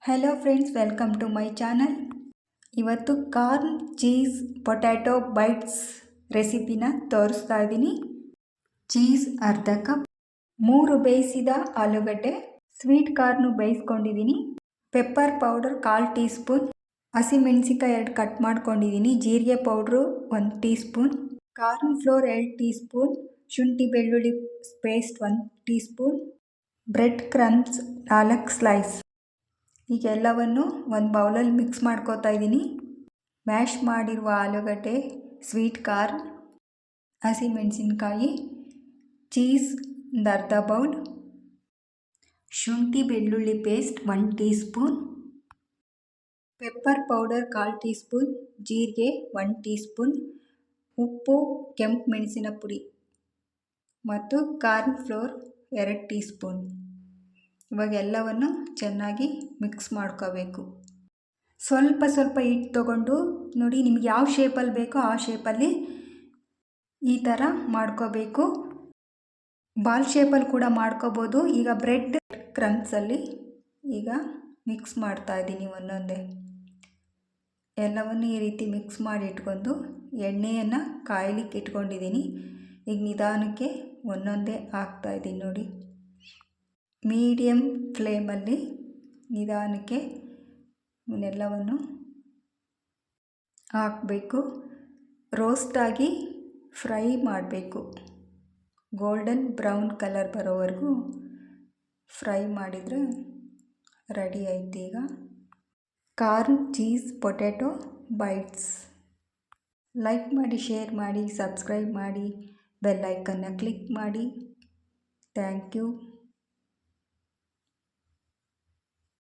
Hello friends, welcome to my channel. ಇವತ್ತು corn cheese potato bites ರೆಸಿಪಿನ ತೋರಿಸ್ತಾ ಇದ್ದೀನಿ. ಚೀಸ್ ಅರ್ಧ ಕಪ್, 3 ಬೇಯಿಸಿದ ಆಲೂಗಡ್ಡೆ, ಸ್ವೀಟ್ ಕಾರ್ನು ಬೇಯಿಸ್ಕೊಂಡಿದ್ದೀನಿ, ಪೆಪ್ಪರ್ ಪೌಡರ್ 1/4 ಟೀ ಸ್ಪೂನ್, ಹಸಿಮೆಣಸಿಕಾಯಿ 2 ಕಟ್ ಮಾಡ್ಕೊಂಡಿದ್ದೀನಿ, ಜೀರಿಗೆ powder 1 teaspoon, corn flour 2 teaspoon, ಶುಂಠಿ ಬೆಳ್ಳುಳ್ಳಿ paste 1 teaspoon, bread crumbs 4 slice. ಈಗ ಎಲ್ಲವನ್ನು ಒಂದು ಬೌಲಲ್ಲಿ ಮಿಕ್ಸ್ ಮಾಡ್ಕೋತಾ ಇದ್ದೀನಿ. ಮ್ಯಾಶ್ ಮಾಡಿರುವ ಆಲೂಗಡ್ಡೆ, ಸ್ವೀಟ್ ಕಾರ್ನ್, ಹಸಿಮೆಣಸಿನ್ಕಾಯಿ, ಚೀಸ್ ಒಂದು ಅರ್ಧ ಬೌಲ್, ಶುಂಠಿ ಬೆಳ್ಳುಳ್ಳಿ paste 1 tea spoon, pepper powder 1/4 tea spoon, ಜೀರಿಗೆ 1 ಟೀ ಸ್ಪೂನ್, ಉಪ್ಪು, ಕೆಂಪು ಮೆಣಸಿನ ಪುಡಿ ಮತ್ತು ಕಾರ್ನ್ ಫ್ಲೋರ್ 2 ಟೀ ಸ್ಪೂನ್. ಇವಾಗ ಎಲ್ಲವನ್ನು ಚೆನ್ನಾಗಿ ಮಿಕ್ಸ್ ಮಾಡ್ಕೋಬೇಕು. ಸ್ವಲ್ಪ ಹಿಟ್ಟು ತೊಗೊಂಡು ನೋಡಿ, ನಿಮ್ಗೆ ಯಾವ ಶೇಪಲ್ಲಿ ಬೇಕೋ ಆ ಶೇಪಲ್ಲಿ ಈ ಥರ ಮಾಡ್ಕೋಬೇಕು. ಬಾಲ್ ಶೇಪಲ್ಲಿ ಕೂಡ ಮಾಡ್ಕೋಬೋದು. ಈಗ ಬ್ರೆಡ್ ಕ್ರಮ್ಸಲ್ಲಿ ಈಗ ಮಿಕ್ಸ್ ಮಾಡ್ತಾ ಇದ್ದೀನಿ ಒಂದೊಂದೇ. ಎಲ್ಲವನ್ನು ಈ ರೀತಿ ಮಿಕ್ಸ್ ಮಾಡಿ ಇಟ್ಕೊಂಡು ಎಣ್ಣೆಯನ್ನು ಕಾಯಲಿಕ್ಕೆ ಇಟ್ಕೊಂಡಿದ್ದೀನಿ. ಈಗ ನಿಧಾನಕ್ಕೆ ಒಂದೊಂದೇ ಹಾಕ್ತಾಯಿದ್ದೀನಿ ನೋಡಿ. ಮೀಡಿಯಮ್ ಫ್ಲೇಮಲ್ಲಿ ನಿಧಾನಕ್ಕೆ ಇವನ್ನೆಲ್ಲವನ್ನು ಹಾಕಬೇಕು. ರೋಸ್ಟಾಗಿ ಫ್ರೈ ಮಾಡಬೇಕು. ಗೋಲ್ಡನ್ ಬ್ರೌನ್ ಕಲರ್ ಬರೋವರೆಗೂ ಫ್ರೈ ಮಾಡಿದರೆ ರೆಡಿ ಆಯ್ತು. ಈಗ corn cheese potato bites. Like ಮಾಡಿ, ಶೇರ್ ಮಾಡಿ, ಸಬ್ಸ್ಕ್ರೈಬ್ ಮಾಡಿ, ಬೆಲ್ ಐಕನ್ನ ಕ್ಲಿಕ್ ಮಾಡಿ. Thank you.